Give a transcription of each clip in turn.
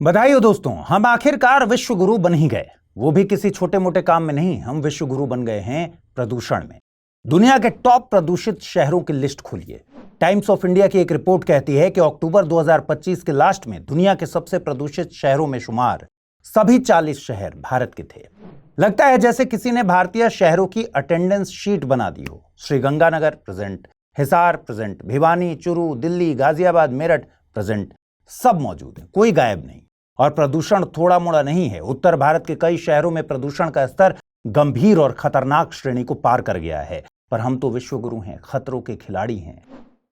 बधाई हो दोस्तों, हम आखिरकार विश्व गुरु बन ही गए। वो भी किसी छोटे मोटे काम में नहीं, हम विश्व गुरु बन गए हैं प्रदूषण में। दुनिया के टॉप प्रदूषित शहरों की लिस्ट खोलिए। टाइम्स ऑफ इंडिया की एक रिपोर्ट कहती है कि अक्टूबर 2025 के लास्ट में दुनिया के सबसे प्रदूषित शहरों में शुमार सभी 40 शहर भारत के थे। लगता है जैसे किसी ने भारतीय शहरों की अटेंडेंस शीट बना दी हो। Sriganganagar present, Hisar present, Bhiwani, Churu, Delhi, Ghaziabad, Meerut present, सब मौजूद है, कोई गायब नहीं। और प्रदूषण थोड़ा मोड़ा नहीं है। उत्तर भारत के कई शहरों में प्रदूषण का स्तर गंभीर और खतरनाक श्रेणी को पार कर गया है। पर हम तो विश्व गुरु हैं, खतरों के खिलाड़ी हैं।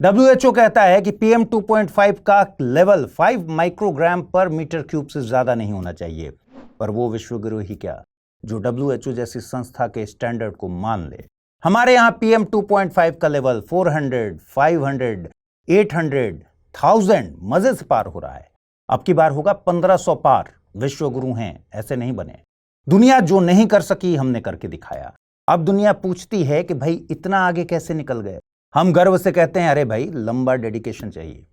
WHO कहता है कि PM 2.5 का लेवल 5 माइक्रोग्राम पर मीटर क्यूब से ज्यादा नहीं होना चाहिए। पर वो विश्व गुरु ही क्या जो WHO जैसी संस्था के स्टैंडर्ड को मान ले। हमारे यहाँ PM 2.5 का लेवल 400, 500, 800, 1000 मजे से पार हो रहा है। अब की बार होगा 1500 पार। विश्व गुरु हैं, ऐसे नहीं बने। दुनिया जो नहीं कर सकी हमने करके दिखाया। अब दुनिया पूछती है कि भाई इतना आगे कैसे निकल गए। हम गर्व से कहते हैं, अरे भाई लंबा डेडिकेशन चाहिए।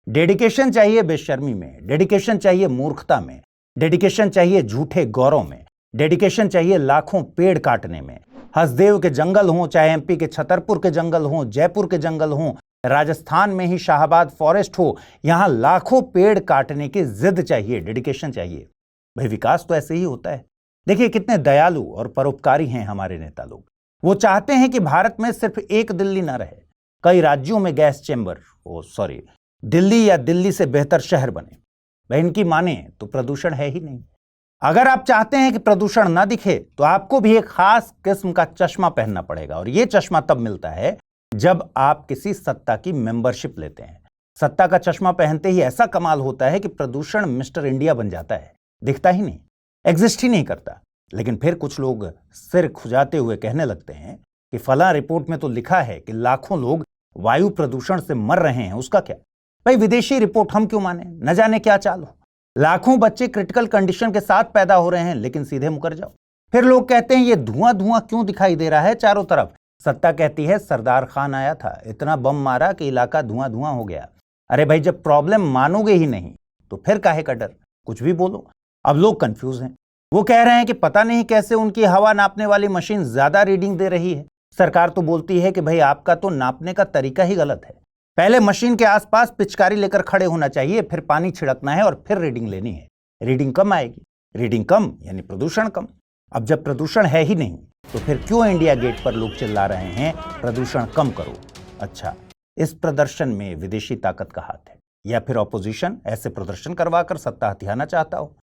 डेडिकेशन चाहिए बेशर्मी में, डेडिकेशन चाहिए मूर्खता में, डेडिकेशन चाहिए झूठे गौरव में, डेडिकेशन चाहिए लाखों पेड़ काटने में। हसदेव के जंगल हों, चाहे MP के छतरपुर के जंगल हों, जयपुर के जंगल हों, राजस्थान में ही शाहबाद फॉरेस्ट हो, यहां लाखों पेड़ काटने की जिद चाहिए, डेडिकेशन चाहिए। भाई विकास तो ऐसे ही होता है। देखिए कितने दयालु और परोपकारी हैं हमारे नेता लोग। वो चाहते हैं कि भारत में सिर्फ एक दिल्ली ना रहे, कई राज्यों में गैस चेंबर दिल्ली या दिल्ली से बेहतर शहर बने। भाई इनकी माने तो प्रदूषण है ही नहीं। अगर आप चाहते हैं कि प्रदूषण ना दिखे तो आपको भी एक खास किस्म का चश्मा पहनना पड़ेगा। और यह चश्मा तब मिलता है जब आप किसी सत्ता की मेंबरशिप लेते हैं। सत्ता का चश्मा पहनते ही ऐसा कमाल होता है कि प्रदूषण मिस्टर इंडिया बन जाता है, दिखता ही नहीं, एग्जिस्ट ही नहीं करता। लेकिन फिर कुछ लोग सिर खुजाते हुए कहने लगते हैं कि फला रिपोर्ट में तो लिखा है कि लाखों लोग वायु प्रदूषण से मर रहे हैं, उसका क्या। भाई विदेशी रिपोर्ट हम क्यों माने, न जाने क्या चाल हो। लाखों बच्चे क्रिटिकल कंडीशन के साथ पैदा हो रहे हैं, लेकिन सीधे मुकर जाओ। फिर लोग कहते हैं ये धुआं धुआं क्यों दिखाई दे रहा है चारों तरफ। सत्ता कहती है सरदार खान आया था, इतना बम मारा कि इलाका धुआं धुआं हो गया। अरे भाई जब प्रॉब्लम मानोगे ही नहीं तो फिर काहे का डर, कुछ भी बोलो। अब लोग कंफ्यूज हैं। वो कह रहे हैं कि पता नहीं कैसे उनकी हवा नापने वाली मशीन ज्यादा रीडिंग दे रही है। सरकार तो बोलती है कि भाई आपका तो नापने का तरीका ही गलत है। पहले मशीन के आसपास पिचकारी लेकर खड़े होना चाहिए, फिर पानी छिड़कना है और फिर रीडिंग लेनी है। रीडिंग कम आएगी, रीडिंग कम यानी प्रदूषण कम। अब जब प्रदूषण है ही नहीं तो फिर क्यों इंडिया गेट पर लोग चिल्ला रहे हैं प्रदूषण कम करो। अच्छा, इस प्रदर्शन में विदेशी ताकत का हाथ है या फिर ऑपोजिशन ऐसे प्रदर्शन करवाकर सत्ता हथियाना चाहता हो।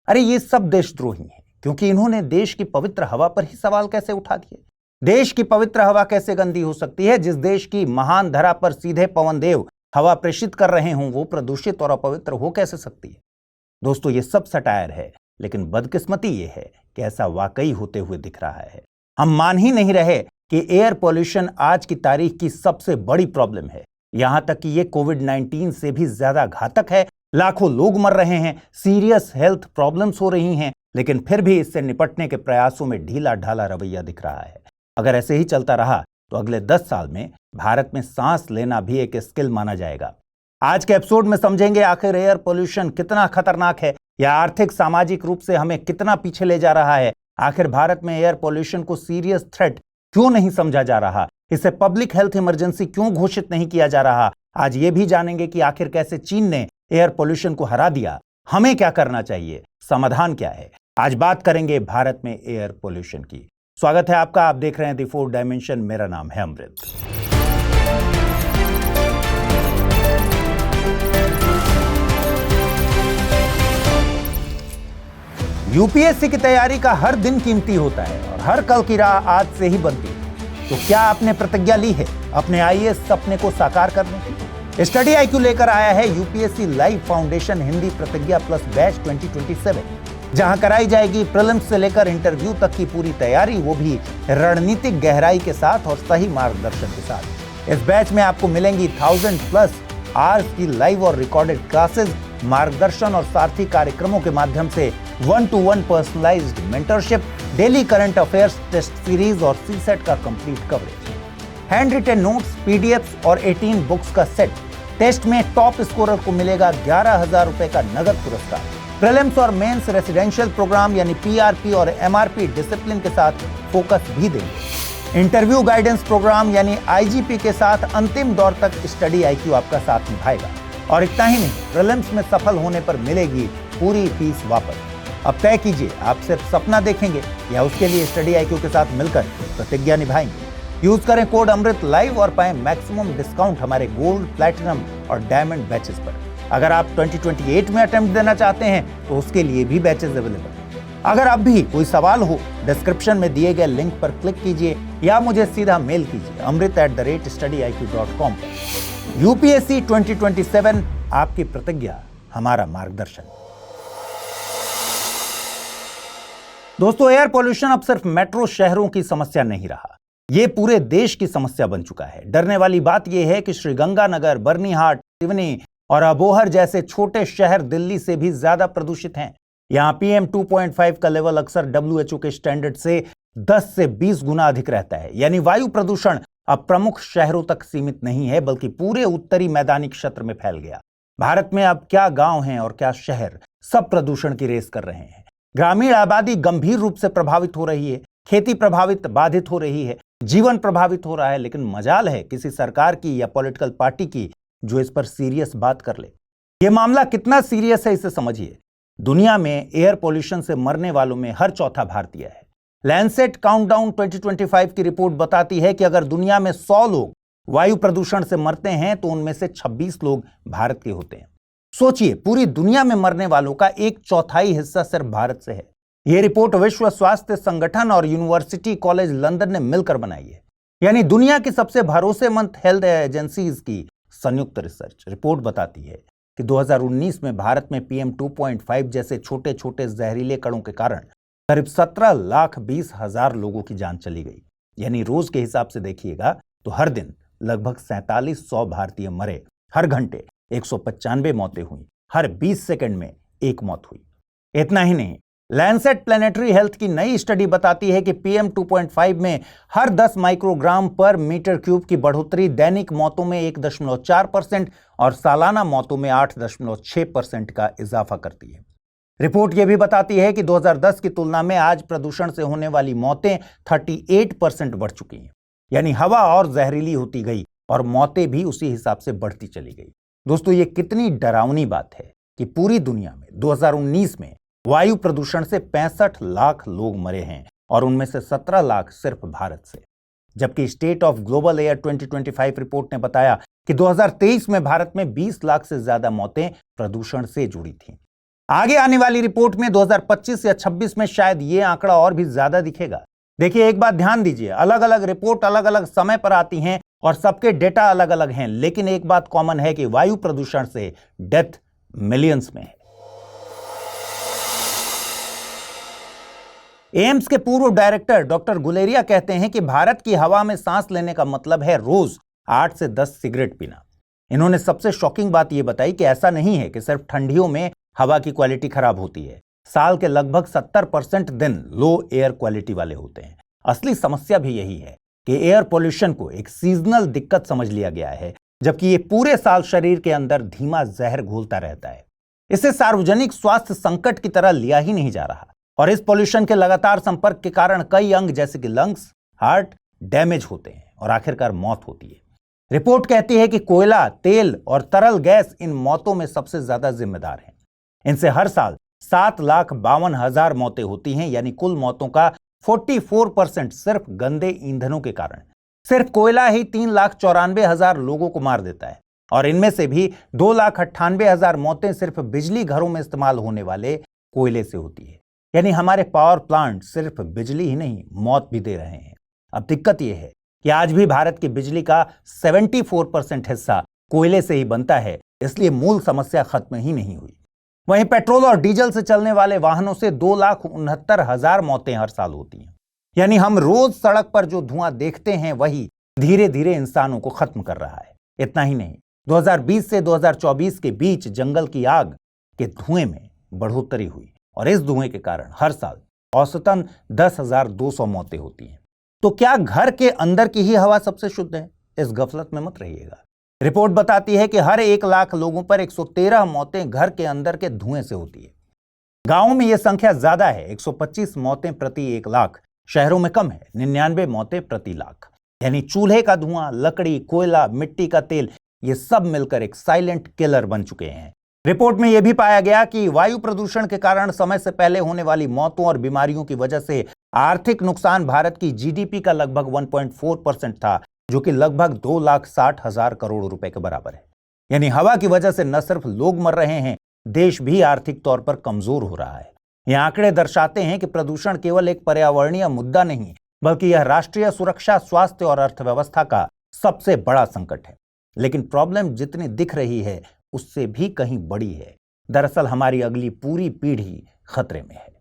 अरे ये सब देशद्रोही हैं, क्योंकि इन्होंने देश की पवित्र हवा पर ही सवाल कैसे उठा दिए। देश की पवित्र हवा कैसे गंदी हो सकती है। जिस देश की महान धरा पर सीधे पवन देव हवा प्रेषित कर रहे हों वो प्रदूषित और अपवित्र हो कैसे सकती है। दोस्तों ये सब सटायर है, लेकिन बदकिस्मती ये है कि ऐसा वाकई होते हुए दिख रहा है। हम मान ही नहीं रहे कि एयर पॉल्यूशन आज की तारीख की सबसे बड़ी प्रॉब्लम है। यहां तक कि ये कोविड-19 से भी ज्यादा घातक है। लाखों लोग मर रहे हैं, सीरियस हेल्थ प्रॉब्लम्स हो रही हैं, लेकिन फिर भी इससे निपटने के प्रयासों में ढीला ढाला रवैया दिख रहा है। अगर ऐसे ही चलता रहा तो अगले 10 साल में भारत में सांस लेना भी एक स्किल माना जाएगा। आज के एपिसोड में समझेंगे आखिर एयर पॉल्यूशन कितना खतरनाक है या आर्थिक सामाजिक रूप से हमें कितना पीछे ले जा रहा है। आखिर भारत में एयर पॉल्यूशन को सीरियस थ्रेट क्यों नहीं समझा जा रहा, इसे पब्लिक हेल्थ इमरजेंसी क्यों घोषित नहीं किया जा रहा। आज ये भी जानेंगे कि आखिर कैसे चीन ने एयर पॉल्यूशन को हरा दिया, हमें क्या करना चाहिए, समाधान क्या है। आज बात करेंगे भारत में एयर पॉल्यूशन की। स्वागत है आपका, आप देख रहे हैं द फोर्थ डायमेंशन। मेरा नाम है अमृत। यूपीएससी की तैयारी का हर दिन कीमती होता है और हर कल की राह आज से ही बनती है। तो क्या आपने प्रतिज्ञा ली है अपने IAS सपने को साकार करने की? स्टडी IQ लेकर आया है यूपीएससी लाइव फाउंडेशन हिंदी प्रतिज्ञा प्लस बैच 2027, जहां कराई जाएगी प्रीलिम्स से लेकर इंटरव्यू तक की पूरी तैयारी, वो भी रणनीतिक गहराई के साथ और सही मार्गदर्शन के साथ। इस बैच में आपको मिलेंगी 1000+ आवर्स की लाइव और रिकॉर्डेड क्लासेस, मार्गदर्शन और सारथी कार्यक्रमों के माध्यम से 1-to-1 personalised mentorship, daily current affairs test series और CSET का complete coverage, handwritten notes, PDFs और 18 बुक्स का सेट। टेस्ट में टॉप स्कोरर को मिलेगा 11,000 रुपए का नगद पुरस्कार। प्रीलिम्स और मेंस रेसिडेंशियल प्रोग्राम यानी पीआरपी और एमआरपी डिसिप्लिन के साथ फोकस भी देंगे। इंटरव्यू गाइडेंस प्रोग्राम यानी आईजीपी के साथ अंतिम दौर तक स्टडी आईक्यू आपका साथ निभाएगा। और इतना ही नहीं, प्रीलिम्स में सफल होने पर मिलेगी पूरी फीस वापस। अब तय कीजिए, आप सिर्फ सपना देखेंगे या उसके लिए स्टडी आईक्यू के साथ मिलकर प्रतिज्ञा निभाएंगे। यूज करें कोड अमृत लाइव और पाएं मैक्सिमम डिस्काउंट हमारे गोल्ड, प्लैटिनम और डायमंड बैचेस पर। अगर आप 2028 में अटेम्प्ट देना चाहते हैं तो उसके लिए भी बैचेस अवेलेबल हैं। अगर अब भी कोई सवाल हो, डिस्क्रिप्शन में दिए गए लिंक पर क्लिक कीजिए या मुझे सीधा मेल कीजिए amrit@studiiq.com पर। यूपीएससी 2027, आपकी प्रतिज्ञा हमारा मार्गदर्शन। दोस्तों, एयर पोल्यूशन अब सिर्फ मेट्रो शहरों की समस्या नहीं रहा, ये पूरे देश की समस्या बन चुका है। डरने वाली बात यह है कि श्रीगंगानगर, बर्नीहाट, सिवनी और अबोहर जैसे छोटे शहर दिल्ली से भी ज्यादा प्रदूषित हैं। यहां PM 2.5 का लेवल अक्सर WHO के स्टैंडर्ड से 10 से 20 गुना अधिक रहता है। यानी वायु प्रदूषण अब प्रमुख शहरों तक सीमित नहीं है, बल्कि पूरे उत्तरी मैदानी क्षेत्र में फैल गया। भारत में अब क्या गांव हैं और क्या शहर, सब प्रदूषण की रेस कर रहे हैं। ग्रामीण आबादी गंभीर रूप से प्रभावित हो रही है, खेती प्रभावित, बाधित हो रही है, जीवन प्रभावित हो रहा है। लेकिन मजाल है किसी सरकार की या पॉलिटिकल पार्टी की जो इस पर सीरियस बात कर ले। यह मामला कितना सीरियस है इसे समझिए। दुनिया में एयर पोल्यूशन से मरने वालों में हर चौथा भारतीय है। लैंसेट काउंटडाउन 2025 की रिपोर्ट बताती है कि अगर दुनिया में 100 लोग वायु प्रदूषण से मरते हैं तो उनमें से 26 लोग भारत के होते हैं। सोचिए, पूरी दुनिया में मरने वालों का 1/4 हिस्सा सिर्फ भारत से है। यह रिपोर्ट विश्व स्वास्थ्य संगठन और यूनिवर्सिटी कॉलेज लंदन ने मिलकर बनाई है, यानी दुनिया की सबसे भरोसेमंद हेल्थ एजेंसीज की संयुक्त रिसर्च। रिपोर्ट बताती है कि 2019 में भारत में PM 2.5 जैसे छोटे छोटे जहरीले कणों के कारण करीब 17,20,000 लोगों की जान चली गई। यानी रोज के हिसाब से देखिएगा तो हर दिन लगभग 4700 भारतीय मरे, हर घंटे 195 मौतें हुई, हर 20 सेकंड में एक मौत हुई। इतना ही नहीं, लैंसेट प्लैनेटरी हेल्थ की नई स्टडी बताती है कि PM 2.5 में हर 10 माइक्रोग्राम पर मीटर क्यूब की बढ़ोतरी दैनिक मौतों में 1.4% और सालाना मौतों में 8.6% का इजाफा करती है। रिपोर्ट यह भी बताती है कि 2010 की तुलना में आज प्रदूषण से होने वाली मौतें 38% बढ़ चुकी हैं। यानी हवा और जहरीली होती गई और मौतें भी उसी हिसाब से बढ़ती चली गई। दोस्तों, ये कितनी डरावनी बात है कि पूरी दुनिया में 2019 में वायु प्रदूषण से 65 लाख लोग मरे हैं और उनमें से 17 लाख सिर्फ भारत से। जबकि state of global air 2025 report ने बताया कि 2023 में भारत में 20 लाख से ज्यादा मौतें प्रदूषण से जुड़ी थीं। आगे आने वाली रिपोर्ट में 2025 या 26 में शायद ये आंकड़ा और भी ज्यादा दिखेगा। देखिए, एक बात ध्यान दीजिए, अलग अलग रिपोर्ट अलग अलग समय पर आती हैं और सबके डेटा अलग अलग हैं, लेकिन एक बात कॉमन है कि वायु प्रदूषण से डेथ मिलियंस में है। एम्स के पूर्व डायरेक्टर डॉक्टर गुलेरिया कहते हैं कि भारत की हवा में सांस लेने का मतलब है रोज 8 से 10 सिगरेट पीना। इन्होंने सबसे शॉकिंग बात यह बताई कि ऐसा नहीं है कि सिर्फ ठंडियों में हवा की क्वालिटी खराब होती है। साल के लगभग 70% दिन लो एयर क्वालिटी वाले होते हैं। असली समस्या भी यही है कि एयर पोल्यूशन को एक सीजनल दिक्कत समझ लिया गया है, जबकि ये पूरे साल शरीर के अंदर धीमा जहर घोलता रहता है। इसे सार्वजनिक स्वास्थ्य संकट की तरह लिया ही नहीं जा रहा और इस पोल्यूशन के लगातार संपर्क के कारण कई अंग जैसे कि लंग्स, हार्ट डैमेज होते हैं और आखिरकार मौत होती है। रिपोर्ट कहती है कि कोयला, तेल और तरल गैस इन मौतों में सबसे ज्यादा जिम्मेदार हैं। इनसे हर साल 7,52,000 मौतें होती हैं, यानी कुल मौतों का 44% सिर्फ गंदे ईंधनों के कारण। सिर्फ कोयला ही 3,94,000 लोगों को मार देता है और इनमें से भी 2,98,000 मौतें सिर्फ बिजली घरों में इस्तेमाल होने वाले कोयले से होती है। यानी हमारे पावर प्लांट सिर्फ बिजली ही नहीं, मौत भी दे रहे हैं। अब दिक्कत यह है कि आज भी भारत की बिजली का 74% हिस्सा कोयले से ही बनता है, इसलिए मूल समस्या खत्म ही नहीं हुई। वहीं पेट्रोल और डीजल से चलने वाले वाहनों से 2,69,000 मौतें हर साल होती हैं। यानी हम रोज सड़क पर जो धुआं देखते हैं वही धीरे धीरे इंसानों को खत्म कर रहा है। इतना ही नहीं, 2020 से 2024 के बीच जंगल की आग के धुएं में बढ़ोतरी हुई और इस धुएं के कारण हर साल औसतन 10,200 मौतें होती हैं। तो क्या घर के अंदर की ही हवा सबसे शुद्ध है? इस गफलत में मत रहिएगा। रिपोर्ट बताती है कि हर 1 लाख लोगों पर 113 मौतें घर के अंदर के धुएं से होती है। गांवों में यह संख्या ज्यादा है, 125 मौतें प्रति 1 लाख। शहरों में कम है, 99 मौतें प्रति लाख। यानी चूल्हे का धुआं, लकड़ी, कोयला, मिट्टी का तेल, ये सब मिलकर एक साइलेंट किलर बन चुके हैं। रिपोर्ट में यह भी पाया गया कि वायु प्रदूषण के कारण समय से पहले होने वाली मौतों और बीमारियों की वजह से आर्थिक नुकसान भारत की जीडीपी का लगभग 1.4% था, जो कि लगभग 2,60,000 करोड़ रुपए के बराबर है। यानी हवा की वजह से न सिर्फ लोग मर रहे हैं, देश भी आर्थिक तौर पर कमजोर हो रहा है। ये आंकड़े दर्शाते हैं कि प्रदूषण केवल एक पर्यावरणीय मुद्दा नहीं, बल्कि यह राष्ट्रीय सुरक्षा, स्वास्थ्य और अर्थव्यवस्था का सबसे बड़ा संकट है। लेकिन प्रॉब्लम जितनी दिख रही है उससे भी कहीं बड़ी है। दरअसल हमारी अगली पूरी पीढ़ी खतरे में है।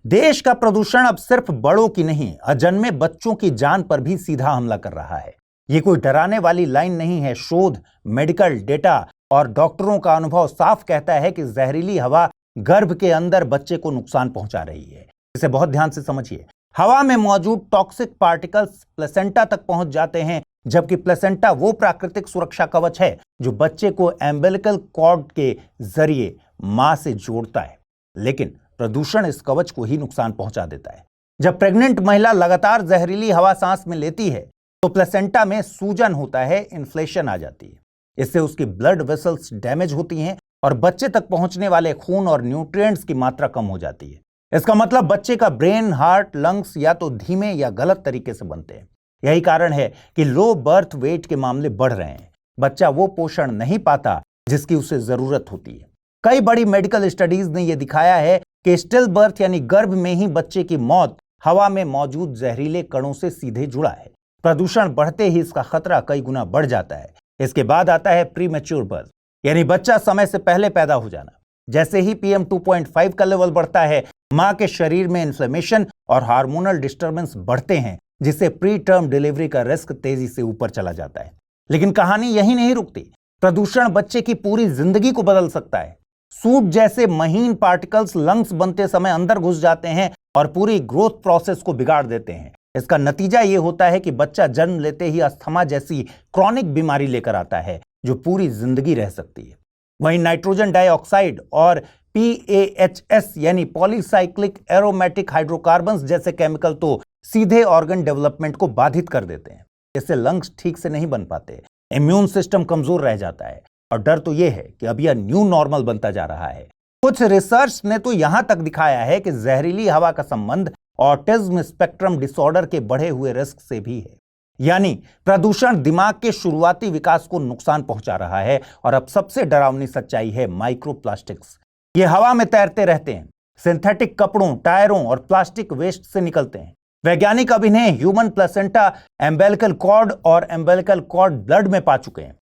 देश का प्रदूषण अब सिर्फ बड़ों की नहीं, अजन्मे बच्चों की जान पर भी सीधा हमला कर रहा है। ये कोई डराने वाली लाइन नहीं है। शोध, मेडिकल डेटा और डॉक्टरों का अनुभव साफ कहता है कि जहरीली हवा गर्भ के अंदर बच्चे को नुकसान पहुंचा रही है। इसे बहुत ध्यान से समझिए। हवा में मौजूद टॉक्सिक पार्टिकल्स प्लेसेंटा तक पहुंच जाते हैं, जबकि प्लेसेंटा वो प्राकृतिक सुरक्षा कवच है जो बच्चे को एम्बिलिकल कॉर्ड के जरिए मां से जोड़ता है। लेकिन प्रदूषण इस कवच को ही नुकसान पहुंचा देता है। जब प्रेग्नेंट महिला लगातार जहरीली हवा सांस में लेती है तो प्लेसेंटा में सूजन होता है, इन्फ्लेशन आ जाती है। इससे उसकी ब्लड वेसल्स डैमेज होती हैं और बच्चे तक पहुंचने वाले खून और न्यूट्रिएंट्स की मात्रा कम हो जाती है। इसका मतलब बच्चे का ब्रेन, हार्ट, लंग्स या तो धीमे या गलत तरीके से बनते हैं। यही कारण है कि लो बर्थ वेट के मामले बढ़ रहे हैं। बच्चा वो पोषण नहीं पाता जिसकी उसे जरूरत होती है। कई बड़ी मेडिकल स्टडीज ने यह दिखाया है कि स्टिल बर्थ यानी गर्भ में ही बच्चे की मौत हवा में मौजूद जहरीले कणों से सीधे जुड़ा है। प्रदूषण बढ़ते ही इसका खतरा कई गुना बढ़ जाता है। इसके बाद आता है प्रीमेच्योर बर्थ, यानी बच्चा समय से पहले पैदा हो जाना। जैसे ही PM 2.5 का लेवल बढ़ता है, मां के शरीर में इन्फ्लेमेशन और हार्मोनल डिस्टर्बेंस बढ़ते हैं, जिससे प्री टर्म डिलीवरी का रिस्क तेजी से ऊपर चला जाता है। लेकिन कहानी यही नहीं रुकती। प्रदूषण बच्चे की पूरी जिंदगी को बदल सकता है। सूट जैसे महीन पार्टिकल्स लंग्स बनते समय अंदर घुस जाते हैं और पूरी ग्रोथ प्रोसेस को बिगाड़ देते हैं। इसका नतीजा यह होता है कि बच्चा जन्म लेते ही अस्थमा जैसी क्रॉनिक बीमारी लेकर आता है, जो पूरी जिंदगी रह सकती है। वहीं नाइट्रोजन डाइऑक्साइड और PAHS यानी पॉलीसाइक्लिक एरोमेटिक हाइड्रोकार्बन्स जैसे केमिकल तो सीधे ऑर्गन डेवलपमेंट को बाधित कर देते हैं। इससे लंग्स ठीक से नहीं बन पाते, इम्यून सिस्टम कमजोर रह जाता है और डर तो यह है कि अब यह न्यू नॉर्मल बनता जा रहा है। कुछ रिसर्च ने तो यहां तक दिखाया है कि जहरीली हवा का संबंध ऑटिज्म स्पेक्ट्रम डिसऑर्डर के बढ़े हुए रिस्क से भी है। यानी प्रदूषण दिमाग के शुरुआती विकास को नुकसान पहुंचा रहा है। और अब सबसे डरावनी सच्चाई है माइक्रोप्लास्टिक्स। ये हवा में तैरते रहते हैं, सिंथेटिक कपड़ों, टायरों और प्लास्टिक वेस्ट से निकलते हैं। वैज्ञानिक अब इन्हें ह्यूमन प्लेसेंटा, एम्बिलिकल कॉर्ड और एम्बिलिकल कॉर्ड ब्लड में पा चुके हैं।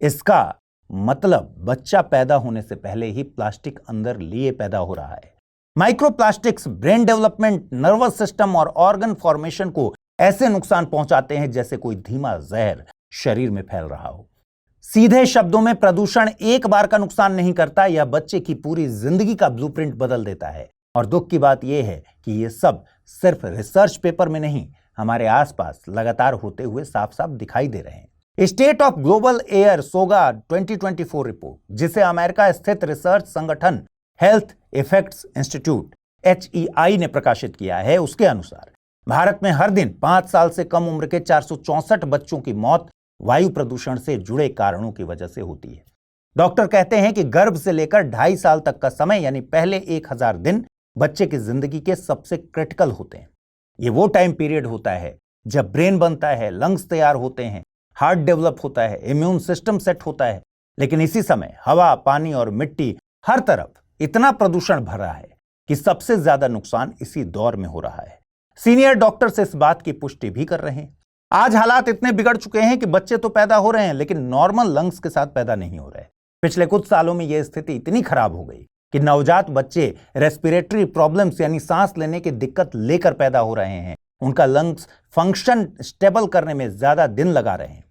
इसका मतलब बच्चा पैदा होने से पहले ही प्लास्टिक अंदर लिए पैदा हो रहा है। Microplastics brain development, nervous system और ऑर्गन फॉर्मेशन को ऐसे नुकसान पहुंचाते हैं जैसे कोई धीमा जहर शरीर में फैल रहा हो। सीधे शब्दों में प्रदूषण एक बार का नुकसान नहीं करता, यह बच्चे की पूरी जिंदगी का ब्लूप्रिंट बदल देता है। और दुख की बात यह है कि यह सब सिर्फ रिसर्च पेपर में नहीं, हमारे आसपास लगातार होते हुए साफ साफ दिखाई दे रहे हैं। स्टेट ऑफ ग्लोबल एयर सोगा 2024 रिपोर्ट, जिसे अमेरिका स्थित रिसर्च संगठन हेल्थ इफेक्ट्स इंस्टीट्यूट HEI ने प्रकाशित किया है, उसके अनुसार भारत में हर दिन 5 साल से कम उम्र के 464 बच्चों की मौत वायु प्रदूषण से जुड़े कारणों की वजह से होती है। डॉक्टर कहते हैं कि गर्भ से लेकर 2.5 साल तक का समय यानी पहले 1000 दिन बच्चे की जिंदगी के सबसे क्रिटिकल होते हैं। ये वो टाइम पीरियड होता है जब ब्रेन बनता है, लंग्स तैयार होते हैं, हार्ट डेवलप होता है, इम्यून सिस्टम सेट होता है। लेकिन इसी समय हवा, पानी और मिट्टी, हर तरफ इतना प्रदूषण भरा है कि सबसे ज्यादा नुकसान इसी दौर में हो रहा है। सीनियर डॉक्टर्स इस बात की पुष्टि भी कर रहे हैं। आज हालात इतने बिगड़ चुके हैं कि बच्चे तो पैदा हो रहे हैं लेकिन नॉर्मल लंग्स के साथ पैदा नहीं हो रहे। पिछले कुछ सालों में यह स्थिति इतनी खराब हो गई कि नवजात बच्चे रेस्पिरेटरी प्रॉब्लम्स यानी सांस लेने की दिक्कत लेकर पैदा हो रहे हैं। उनका लंग्स फंक्शन स्टेबल करने में ज्यादा दिन लगा रहे हैं।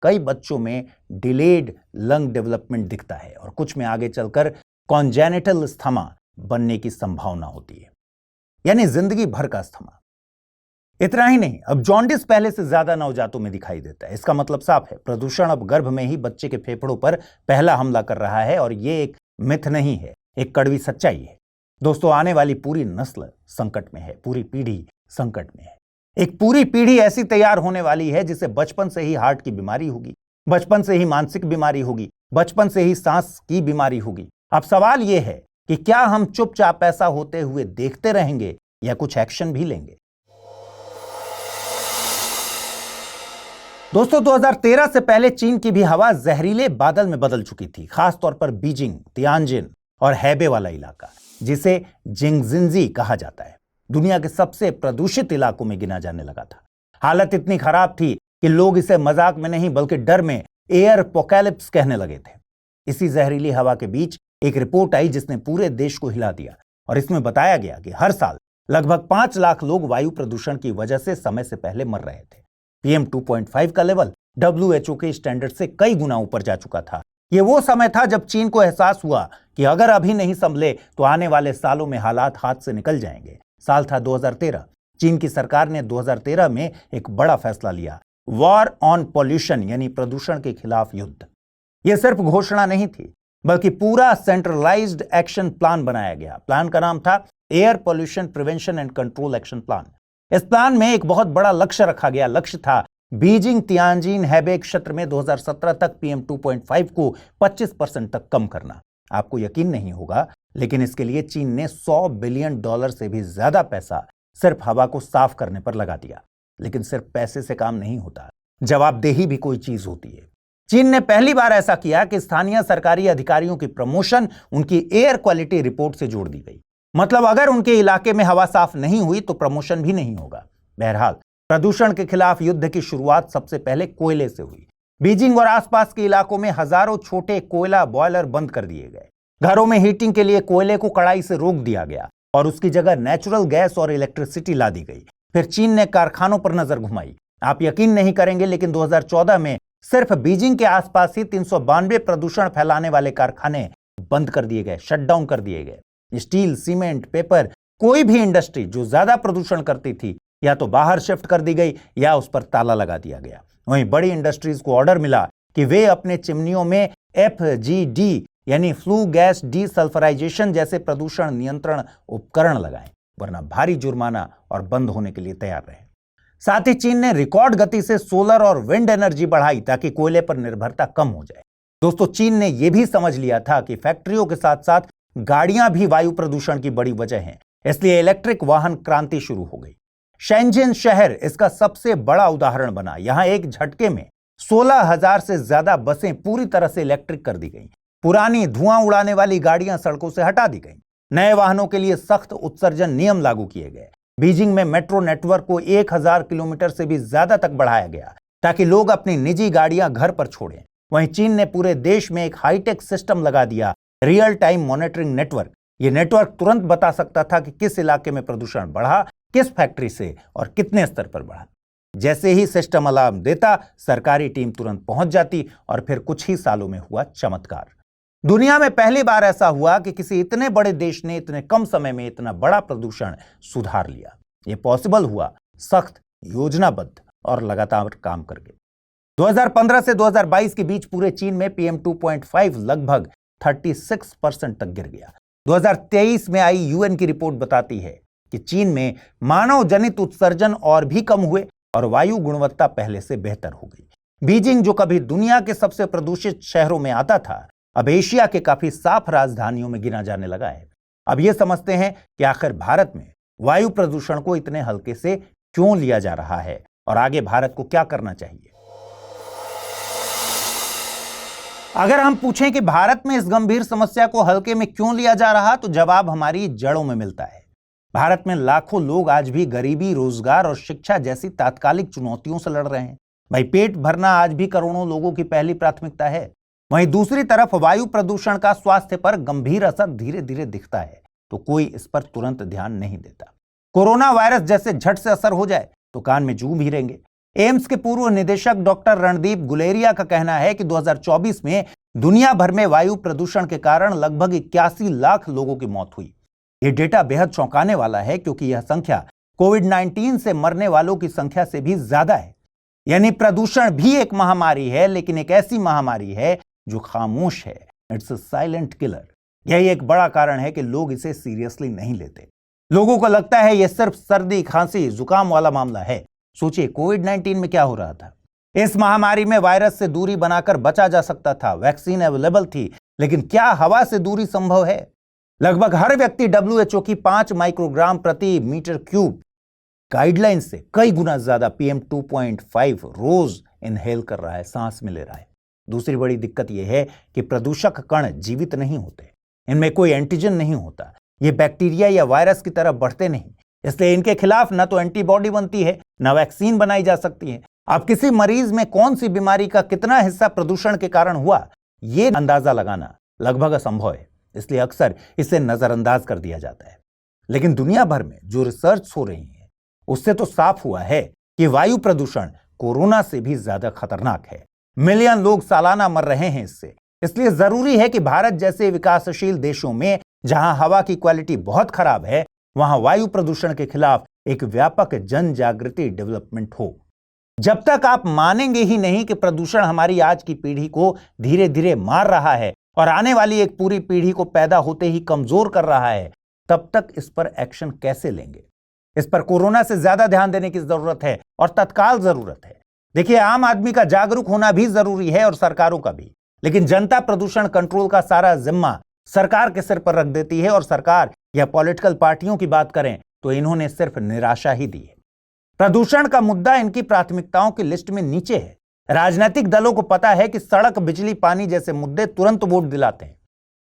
कई बच्चों में डिलेड लंग डेवलपमेंट दिखता है और कुछ में आगे चलकर कॉन्जेनिटल अस्थमा बनने की संभावना होती है, यानी जिंदगी भर का अस्थमा। इतना ही नहीं, अब जॉन्डिस पहले से ज्यादा नवजातों में दिखाई देता है। इसका मतलब साफ है, प्रदूषण अब गर्भ में ही बच्चे के फेफड़ों पर पहला हमला कर रहा है। और ये एक मिथ नहीं है, एक कड़वी सच्चाई है। दोस्तों, आने वाली पूरी नस्ल संकट में है, पूरी पीढ़ी संकट में है। एक पूरी पीढ़ी ऐसी तैयार होने वाली है जिसे बचपन से ही हार्ट की बीमारी होगी, बचपन से ही मानसिक बीमारी होगी, बचपन से ही सांस की बीमारी होगी। अब सवाल यह है कि क्या हम चुपचाप ऐसा होते हुए देखते रहेंगे या कुछ एक्शन भी लेंगे। दोस्तों, 2013 से पहले चीन की भी हवा जहरीले बादल में बदल चुकी थी, खासतौर पर बीजिंग, तियानजिन और हैबे वाला इलाका, जिसे जिंगजिंजी कहा जाता है, दुनिया के सबसे प्रदूषित इलाकों में गिना जाने लगा था। हालत इतनी खराब थी कि लोग इसे मजाक में नहीं बल्कि डर में एयर अपोकैलिप्स कहने लगे थे। इसी जहरीली हवा के बीच एक रिपोर्ट आई जिसने पूरे देश को हिला दिया, और इसमें बताया गया कि हर साल लगभग 5 लाख लोग वायु प्रदूषण की वजह से समय से पहले मर रहे थे। PM 2.5 का लेवल WHO के स्टैंडर्ड से कई गुना ऊपर जा चुका था। यह वो समय था जब चीन को एहसास हुआ कि अगर अभी नहीं संभले तो आने वाले सालों में हालात हाथ से निकल जाएंगे। साल था 2013। चीन की सरकार ने 2013 में एक बड़ा फैसला लिया, वॉर ऑन पॉल्यूशन, यानी प्रदूषण के खिलाफ युद्ध। यह सिर्फ घोषणा नहीं थी, बल्कि पूरा सेंट्रलाइज्ड एक्शन प्लान बनाया गया। प्लान का नाम था air pollution prevention and control action plan. इस प्लान में एक बहुत बड़ा लक्ष्य रखा गया। लक्ष्य था बीजिंग, तियानजिन, हैबे क्षेत्र में 2017 तक PM 2.5 को 25% तक कम करना। आपको यकीन नहीं होगा, लेकिन इसके लिए चीन ने $100 बिलियन से भी ज्यादा पैसा सिर्फ हवा को साफ करने पर लगा दिया। लेकिन सिर्फ पैसे से काम नहीं होता, जवाबदेही भी कोई चीज होती है। चीन ने पहली बार ऐसा किया कि स्थानीय सरकारी अधिकारियों की प्रमोशन उनकी एयर क्वालिटी रिपोर्ट से जोड़ दी गई। मतलब अगर उनके इलाके में हवा साफ नहीं हुई तो प्रमोशन भी नहीं होगा। बहरहाल, प्रदूषण के खिलाफ युद्ध की शुरुआत सबसे पहले कोयले से हुई। बीजिंग और आसपास के इलाकों में हजारों छोटे कोयला बॉयलर बंद कर दिए गए। घरों में हीटिंग के लिए कोयले को कड़ाई से रोक दिया गया और उसकी जगह नेचुरल गैस और इलेक्ट्रिसिटी ला दी गई। फिर चीन ने कारखानों पर नजर घुमाई। आप यकीन नहीं करेंगे, लेकिन 2014 में सिर्फ बीजिंग के आसपास ही 392 प्रदूषण फैलाने वाले कारखाने बंद कर दिए गए, शटडाउन कर दिए गए। स्टील, सीमेंट, पेपर, कोई भी इंडस्ट्री जो ज्यादा प्रदूषण करती थी या तो बाहर शिफ्ट कर दी गई या उस पर ताला लगा दिया गया। वहीं बड़ी इंडस्ट्रीज को ऑर्डर मिला कि वे अपने चिमनियों में FGD यानी फ्लू गैस डीसल्फराइजेशन जैसे प्रदूषण नियंत्रण उपकरण लगाएं, वरना भारी जुर्माना और बंद होने के लिए तैयार रहे। साथ ही चीन ने रिकॉर्ड गति से सोलर और विंड एनर्जी बढ़ाई ताकि कोयले पर निर्भरता कम हो जाए। दोस्तों, चीन ने यह भी समझ लिया था कि फैक्ट्रियों के साथ साथ गाड़ियां भी वायु प्रदूषण की बड़ी वजह हैं, इसलिए इलेक्ट्रिक वाहन क्रांति शुरू हो गई। शेंजिन शहर इसका सबसे बड़ा उदाहरण बना। यहां एक झटके में 16,000 से ज्यादा बसें पूरी तरह से इलेक्ट्रिक कर दी गई। पुरानी धुआं उड़ाने वाली गाड़ियां सड़कों से हटा दी गई। नए वाहनों के लिए सख्त उत्सर्जन नियम लागू किए गए। बीजिंग में मेट्रो नेटवर्क को 1000 किलोमीटर से भी ज्यादा तक बढ़ाया गया ताकि लोग अपनी निजी गाड़ियां घर पर छोड़ें। वहीं चीन ने पूरे देश में एक हाईटेक सिस्टम लगा दिया, रियल टाइम मॉनिटरिंग नेटवर्क। यह नेटवर्क तुरंत बता सकता था कि किस इलाके में प्रदूषण बढ़ा, किस फैक्ट्री से और कितने स्तर पर बढ़ा। जैसे ही सिस्टम अलार्म देता, सरकारी टीम तुरंत पहुंच जाती और फिर कुछ ही सालों में हुआ चमत्कार। दुनिया में पहली बार ऐसा हुआ कि किसी इतने बड़े देश ने इतने कम समय में इतना बड़ा प्रदूषण सुधार लिया। यह पॉसिबल हुआ सख्त, योजनाबद्ध और लगातार काम करके। 2015 से 2022 के बीच पूरे चीन में PM 2.5 लगभग 36% तक गिर गया। 2023 में आई UN की रिपोर्ट बताती है कि चीन में मानव जनित उत्सर्जन और भी कम हुए और वायु गुणवत्ता पहले से बेहतर हो गई। बीजिंग, जो कभी दुनिया के सबसे प्रदूषित शहरों में आता था, अब एशिया के काफी साफ राजधानियों में गिना जाने लगा है। अब यह समझते हैं कि आखिर भारत में वायु प्रदूषण को इतने हल्के से क्यों लिया जा रहा है और आगे भारत को क्या करना चाहिए। अगर हम पूछें कि भारत में इस गंभीर समस्या को हल्के में क्यों लिया जा रहा, तो जवाब हमारी जड़ों में मिलता है। भारत में लाखों लोग आज भी गरीबी, रोजगार और शिक्षा जैसी तात्कालिक चुनौतियों से लड़ रहे हैं। भाई, पेट भरना आज भी करोड़ों लोगों की पहली प्राथमिकता है। वहीं दूसरी तरफ वायु प्रदूषण का स्वास्थ्य पर गंभीर असर धीरे धीरे दिखता है, तो कोई इस पर तुरंत ध्यान नहीं देता। कोरोना वायरस जैसे झट से असर हो जाए तो कान में जू भीरेंगे। एम्स के पूर्व निदेशक डॉक्टर रणदीप गुलेरिया का कहना है कि 2024 में दुनिया भर में वायु प्रदूषण के कारण लगभग 81 लाख लोगों की मौत हुई। यह डेटा बेहद चौंकाने वाला है, क्योंकि यह संख्या कोविड-19 से मरने वालों की संख्या से भी ज्यादा है। यानी प्रदूषण भी एक महामारी है, लेकिन एक ऐसी महामारी है जो खामोश है। It's a silent killer. यही एक बड़ा कारण है कि लोग इसे सीरियसली नहीं लेते। लोगों को लगता है यह सिर्फ सर्दी, खांसी, जुकाम वाला मामला है। सोचिए कोविड-19 में क्या हो रहा था। इस महामारी में वायरस से दूरी बनाकर बचा जा सकता था, वैक्सीन अवेलेबल थी, लेकिन क्या हवा से दूरी संभव है? लगभग हर व्यक्ति WHO की 5 माइक्रोग्राम प्रति मीटर क्यूब गाइडलाइन से कई गुना ज्यादा PM 2.5 रोज इनहेल कर रहा है, सांस में ले रहा है। दूसरी बड़ी दिक्कत यह है कि प्रदूषक कण जीवित नहीं होते, इनमें कोई एंटीजन नहीं होता, ये बैक्टीरिया या वायरस की तरह बढ़ते नहीं, इसलिए इनके खिलाफ न तो एंटीबॉडी बनती है, न वैक्सीन बनाई जा सकती है। अब किसी मरीज में कौन सी बीमारी का कितना हिस्सा प्रदूषण के कारण हुआ, ये अंदाजा लगाना लगभग असंभव है, इसलिए अक्सर इसे नजरअंदाज कर दिया जाता है। लेकिन दुनिया भर में जो रिसर्च हो रही है उससे तो साफ हुआ है कि वायु प्रदूषण कोरोना से भी ज्यादा खतरनाक है। मिलियन लोग सालाना मर रहे हैं इससे। इसलिए जरूरी है कि भारत जैसे विकासशील देशों में जहां हवा की क्वालिटी बहुत खराब है, वहां वायु प्रदूषण के खिलाफ एक व्यापक जन जागृति डेवलपमेंट हो। जब तक आप मानेंगे ही नहीं कि प्रदूषण हमारी आज की पीढ़ी को धीरे धीरे मार रहा है और आने वाली एक पूरी पीढ़ी को पैदा होते ही कमजोर कर रहा है, तब तक इस पर एक्शन कैसे लेंगे? इस पर कोरोना से ज्यादा ध्यान देने की जरूरत है और तत्काल जरूरत है। देखिए, आम आदमी का जागरूक होना भी जरूरी है और सरकारों का भी, लेकिन जनता प्रदूषण कंट्रोल का सारा जिम्मा सरकार के सिर पर रख देती है और सरकार या पॉलिटिकल पार्टियों की बात करें तो इन्होंने सिर्फ निराशा ही दी है। प्रदूषण का मुद्दा इनकी प्राथमिकताओं की लिस्ट में नीचे है। राजनीतिक दलों को पता है कि सड़क, बिजली, पानी जैसे मुद्दे तुरंत वोट दिलाते हैं।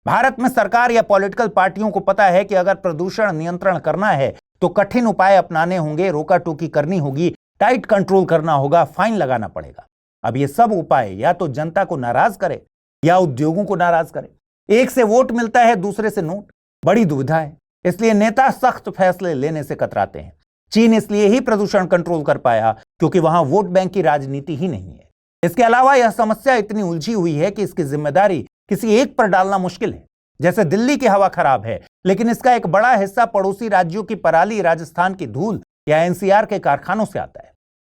भारत में सरकार या पॉलिटिकल पार्टियों को पता है कि अगर प्रदूषण नियंत्रण करना है तो कठिन उपाय अपनाने होंगे, रोका टोकी करनी होगी, टाइट कंट्रोल करना होगा, फाइन लगाना पड़ेगा। अब ये सब उपाय या तो जनता को नाराज करे या उद्योगों को नाराज करे। एक से वोट मिलता है, दूसरे से नोट। बड़ी दुविधा है, इसलिए नेता सख्त फैसले लेने से कतराते हैं। चीन इसलिए ही प्रदूषण कंट्रोल कर पाया क्योंकि वहां वोट बैंक की राजनीति ही नहीं है। इसके अलावा यह समस्या इतनी उलझी हुई है कि इसकी जिम्मेदारी किसी एक पर डालना मुश्किल है। जैसे दिल्ली की हवा खराब है, लेकिन इसका एक बड़ा हिस्सा पड़ोसी राज्यों की पराली, राजस्थान की धूल या NCR के कारखानों से आता है।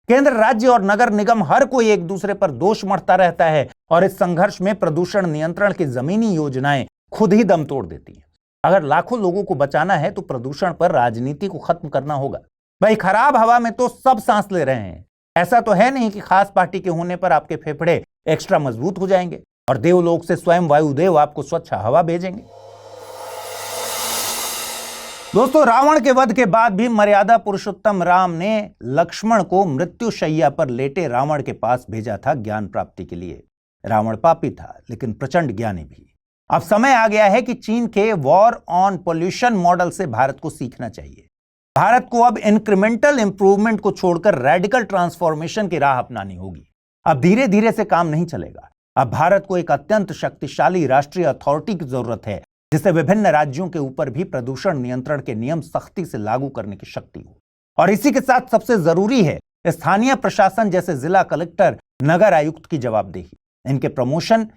केंद्र, राज्य और नगर निगम हर कोई एक दूसरे पर दोष मढ़ता रहता है और इस संघर्ष में प्रदूषण नियंत्रण की जमीनी योजनाएं खुद ही दम तोड़ देती हैं। अगर लाखों लोगों को बचाना है तो प्रदूषण पर राजनीति को खत्म करना होगा। भाई, खराब हवा में तो सब सांस ले रहे हैं। ऐसा तो है नहीं कि खास पार्टी के होने पर आपके फेफड़े एक्स्ट्रा मजबूत हो जाएंगे और देवलोक से स्वयं वायुदेव आपको स्वच्छ हवा भेजेंगे। दोस्तों, रावण के वध के बाद भी मर्यादा पुरुषोत्तम राम ने लक्ष्मण को मृत्युशैया पर लेटे रावण के पास भेजा था ज्ञान प्राप्ति के लिए। रावण पापी था लेकिन प्रचंड ज्ञानी भी। अब समय आ गया है कि चीन के वॉर ऑन पोल्यूशन मॉडल से भारत को सीखना चाहिए। भारत को अब इंक्रीमेंटल इंप्रूवमेंट को छोड़कर रेडिकल ट्रांसफॉर्मेशन की राह अपनानी होगी। अब धीरे धीरे से काम नहीं चलेगा। अब भारत को एक अत्यंत शक्तिशाली राष्ट्रीय अथॉरिटी की जरूरत है जिसे विभिन्न राज्यों के ऊपर भी प्रदूषण नियंत्रण के नियम सख्ती से लागू करने की शक्ति हो। और इसी के साथ सबसे जरूरी है स्थानीय प्रशासन जैसे जिला कलेक्टर, नगर आयुक्त की जवाबदेही। इनके प्रमोशन,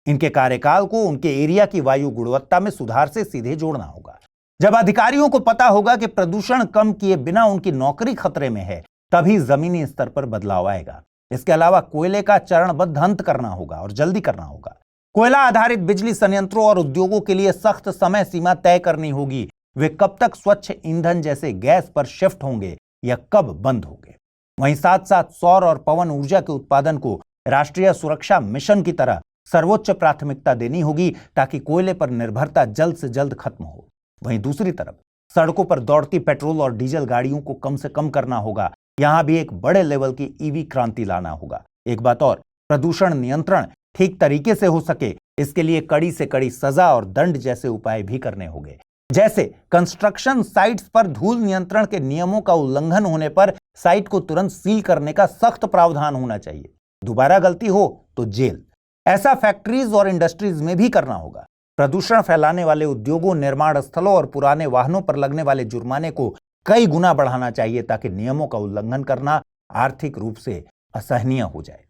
इनके कार्यकाल को उनके एरिया की वायु गुणवत्ता में सुधार से सीधे जोड़ना होगा। जब अधिकारियों को पता होगा कि प्रदूषण कम किए बिना उनकी नौकरी खतरे में है, तभी जमीनी स्तर पर बदलाव आएगा। इसके अलावा कोयले का चरणबद्ध अंत करना होगा और जल्दी करना होगा। कोयला आधारित बिजली संयंत्रों और उद्योगों के लिए सख्त समय सीमा तय करनी होगी। वे कब तक स्वच्छ ईंधन जैसे गैस पर शिफ्ट होंगे या कब बंद होंगे। वहीं साथ साथ सौर और पवन ऊर्जा के उत्पादन को राष्ट्रीय सुरक्षा मिशन की तरह सर्वोच्च प्राथमिकता देनी होगी ताकि कोयले पर निर्भरता जल्द से जल्द खत्म हो। वहीं दूसरी तरफ सड़कों पर दौड़ती पेट्रोल और डीजल गाड़ियों को कम से कम करना होगा। यहां भी एक बड़े लेवल की EV क्रांति लाना होगा। एक बात और, प्रदूषण नियंत्रण ठीक तरीके से हो सके, इसके लिए कड़ी से कड़ी सजा और दंड जैसे उपाय भी करने होंगे। जैसे कंस्ट्रक्शन साइट्स पर धूल नियंत्रण के नियमों का उल्लंघन होने पर साइट को तुरंत सील करने का सख्त प्रावधान होना चाहिए। दोबारा गलती हो तो जेल। ऐसा फैक्ट्रीज और इंडस्ट्रीज में भी करना होगा। प्रदूषण फैलाने वाले उद्योगों, निर्माण स्थलों और पुराने वाहनों पर लगने वाले जुर्माने को कई गुना बढ़ाना चाहिए ताकि नियमों का उल्लंघन करना आर्थिक रूप से असहनीय हो जाए।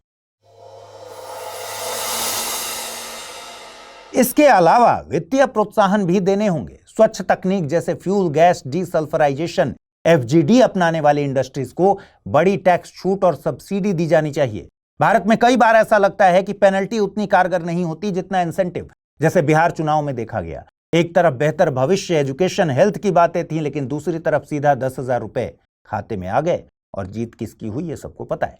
इसके अलावा वित्तीय प्रोत्साहन भी देने होंगे। स्वच्छ तकनीक जैसे फ्यूल गैस डीसल्फराइजेशन FGD अपनाने वाली इंडस्ट्रीज को बड़ी टैक्स छूट और सब्सिडी दी जानी चाहिए। भारत में कई बार ऐसा लगता है कि पेनल्टी उतनी कारगर नहीं होती जितना इंसेंटिव, जैसे बिहार चुनाव में देखा गया। एक तरफ बेहतर भविष्य, एजुकेशन, हेल्थ की बातें थी, लेकिन दूसरी तरफ सीधा 10,000 रुपए खाते में आ गए और जीत किसकी हुई ये सबको पता है।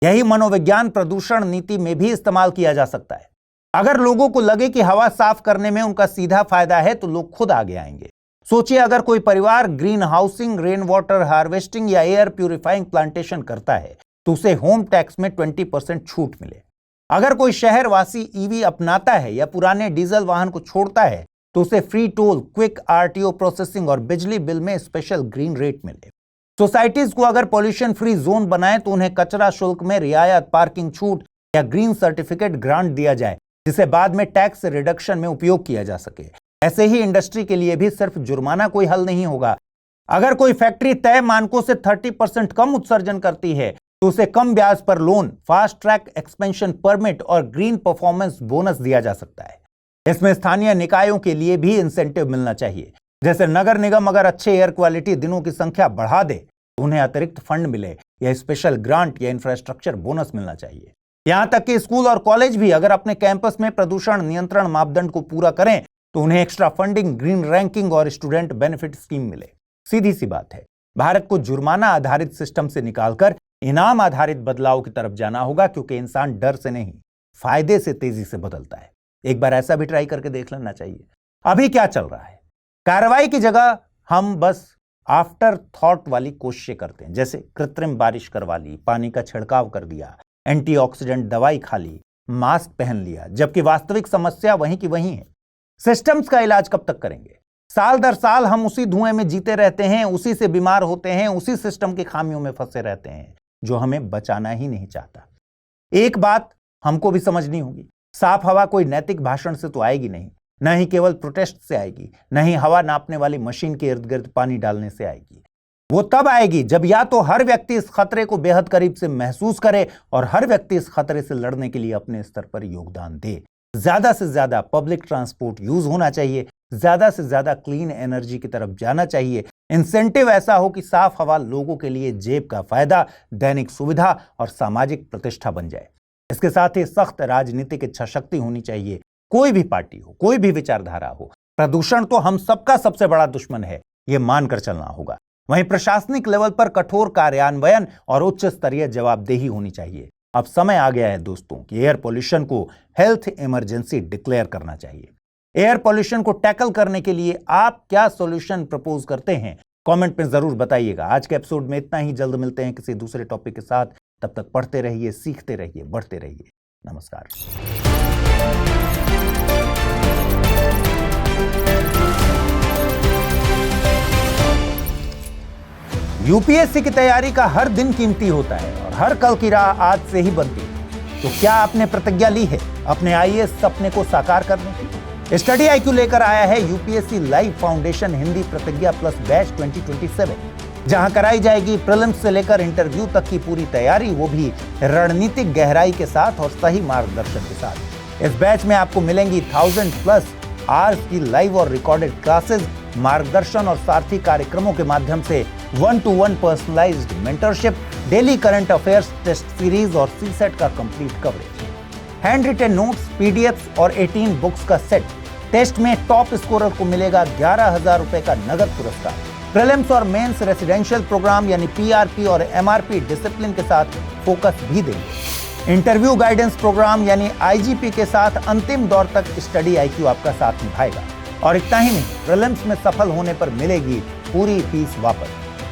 यही मनोविज्ञान प्रदूषण नीति में भी इस्तेमाल किया जा सकता है। अगर लोगों को लगे कि हवा साफ करने में उनका सीधा फायदा है तो लोग खुद आगे आएंगे। सोचिए, अगर कोई परिवार green housing, rain water harvesting या एयर प्यूरिफाइंग प्लांटेशन करता है तो उसे होम टैक्स में 20% छूट मिले। अगर कोई शहरवासी ईवी अपनाता है या पुराने डीजल वाहन को छोड़ता है तो उसे free toll, quick RTO processing और बिजली बिल में स्पेशल ग्रीन रेट मिले। सोसाइटीज को अगर पॉल्यूशन फ्री जोन बनाए तो उन्हें कचरा शुल्क में रियायत, पार्किंग छूट या ग्रीन सर्टिफिकेट ग्रांट दिया जाए, जिसे बाद में टैक्स रिडक्शन में उपयोग किया जा सके। ऐसे ही इंडस्ट्री के लिए भी सिर्फ जुर्माना कोई हल नहीं होगा। अगर कोई फैक्ट्री तय मानकों से 30% कम उत्सर्जन करती है तो उसे कम ब्याज पर loan, fast track expansion permit और ग्रीन परफॉर्मेंस बोनस दिया जा सकता है। इसमें स्थानीय निकायों के लिए भी इंसेंटिव मिलना चाहिए। जैसे नगर निगम अगर अच्छे एयर क्वालिटी दिनों की संख्या बढ़ा दे तो उन्हें अतिरिक्त फंड मिले या स्पेशल ग्रांट या इंफ्रास्ट्रक्चर बोनस मिलना चाहिए। यहां तक कि स्कूल और कॉलेज भी अगर अपने कैंपस में प्रदूषण नियंत्रण मापदंड को पूरा करें तो उन्हें एक्स्ट्रा फंडिंग, ग्रीन रैंकिंग और स्टूडेंट बेनिफिट स्कीम मिले। सीधी सी बात है, भारत को जुर्माना आधारित सिस्टम से निकालकर इनाम आधारित बदलाव की तरफ जाना होगा, क्योंकि इंसान डर से नहीं, फायदे से तेजी से बदलता है। एक बार ऐसा भी ट्राई करके देख लेना चाहिए। अभी क्या चल रहा है, कार्रवाई की जगह हम बस आफ्टर थॉट वाली कोशिशें करते हैं, जैसे कृत्रिम बारिश करवा ली, पानी का छिड़काव कर दिया, एंटीऑक्सीडेंट दवाई खा ली, मास्क पहन लिया, जबकि वास्तविक समस्या वहीं की वहीं है। सिस्टम्स का इलाज कब तक करेंगे? साल दर साल हम उसी धुएं में जीते रहते हैं, उसी से बीमार होते हैं, उसी सिस्टम की खामियों में फंसे रहते हैं जो हमें बचाना ही नहीं चाहता। एक बात हमको भी समझनी होगी, साफ हवा कोई नैतिक भाषण से तो आएगी नहीं, न ही केवल प्रोटेस्ट से आएगी, न ही हवा नापने वाली मशीन के इर्द गिर्द पानी डालने से आएगी। वो तब आएगी जब या तो हर व्यक्ति इस खतरे को बेहद करीब से महसूस करे और हर व्यक्ति इस खतरे से लड़ने के लिए अपने स्तर पर योगदान दे। ज्यादा से ज्यादा पब्लिक ट्रांसपोर्ट यूज होना चाहिए, ज्यादा से ज्यादा क्लीन एनर्जी की तरफ जाना चाहिए। इंसेंटिव ऐसा हो कि साफ हवा लोगों के लिए जेब का फायदा, दैनिक सुविधा और सामाजिक प्रतिष्ठा बन जाए। इसके साथ ही सख्त राजनीतिक इच्छा शक्ति होनी चाहिए। कोई भी पार्टी हो, कोई भी विचारधारा हो, प्रदूषण तो हम सबका सबसे बड़ा दुश्मन है, यह मानकर चलना होगा। वहीं प्रशासनिक लेवल पर कठोर कार्यान्वयन और उच्च स्तरीय जवाबदेही होनी चाहिए। अब समय आ गया है दोस्तों कि एयर पोल्यूशन को हेल्थ इमरजेंसी डिक्लेयर करना चाहिए। एयर पोल्यूशन को टैकल करने के लिए आप क्या सॉल्यूशन प्रपोज करते हैं, कमेंट में जरूर बताइएगा। आज के एपिसोड में इतना ही, जल्द मिलते हैं किसी दूसरे टॉपिक के साथ। तब तक पढ़ते रहिए, सीखते रहिए, बढ़ते रहिए। नमस्कार। यूपीएससी की तैयारी का हर दिन कीमती होता है और हर कल की राह आज से ही बनती है। तो क्या आपने प्रतिज्ञा ली है अपने आईएएस सपने को साकार करने की? स्टडी IQ लेकर आया है यूपीएससी लाइव फाउंडेशन हिंदी प्रतिज्ञा प्लस बैच 2027, जहां कराई जाएगी प्रीलिम्स से लेकर इंटरव्यू तक की पूरी तैयारी, वो भी रणनीतिक गहराई के साथ और सही मार्गदर्शन के साथ। इस बैच में आपको मिलेंगी 1000+ आवर्स की लाइव और रिकॉर्डेड क्लासेस, मार्गदर्शन और सारथी कार्यक्रमों के माध्यम से 1-to-1 personalised mentorship, daily current affairs test series और CSET का complete coverage, handwritten notes, PDFs और 18 बुक्स का सेट। टेस्ट में टॉप स्कोरर को मिलेगा 11,000 रुपए का नगद पुरस्कार। प्रीलिम्स और मेंस रेसिडेंशियल प्रोग्राम यानी PRP और MRP डिसिप्लिन के साथ फोकस भी देंगे। इंटरव्यू गाइडेंस प्रोग्राम यानी IGP के साथ अंतिम दौर तक स्टडी IQ आपका साथ निभाएगा। और इतना ही नहीं, प्रीलिम्स में सफल होने पर मिलेगी पूरी फीस वापस।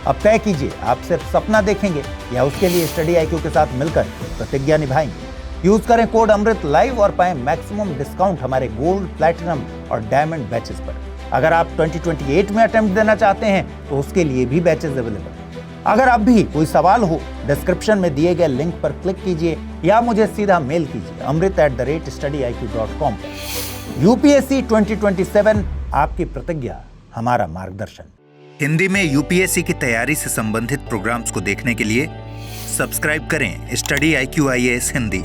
अब तय कीजिए, आप सिर्फ सपना देखेंगे या उसके लिए स्टडी IQ के साथ मिलकर प्रतिज्ञा निभाएंगे। यूज करें कोड अमृत लाइव और पाएं मैक्सिमम डिस्काउंट हमारे गोल्ड, प्लैटिनम और डायमंड बैचेस पर। अगर आप 2028 में अटेम्प्ट देना चाहते हैं तो उसके लिए भी बैचेस अवेलेबल हैं। अगर अब भी कोई सवाल हो, डिस्क्रिप्शन में दिए गए लिंक पर क्लिक कीजिए या मुझे सीधा मेल कीजिए amrit@studiiq.com पर। यूपीएससी 2027, आपकी प्रतिज्ञा, हमारा मार्गदर्शन। हिंदी में यूपीएससी की तैयारी से संबंधित प्रोग्राम्स को देखने के लिए सब्सक्राइब करें स्टडी IQ IAS हिंदी।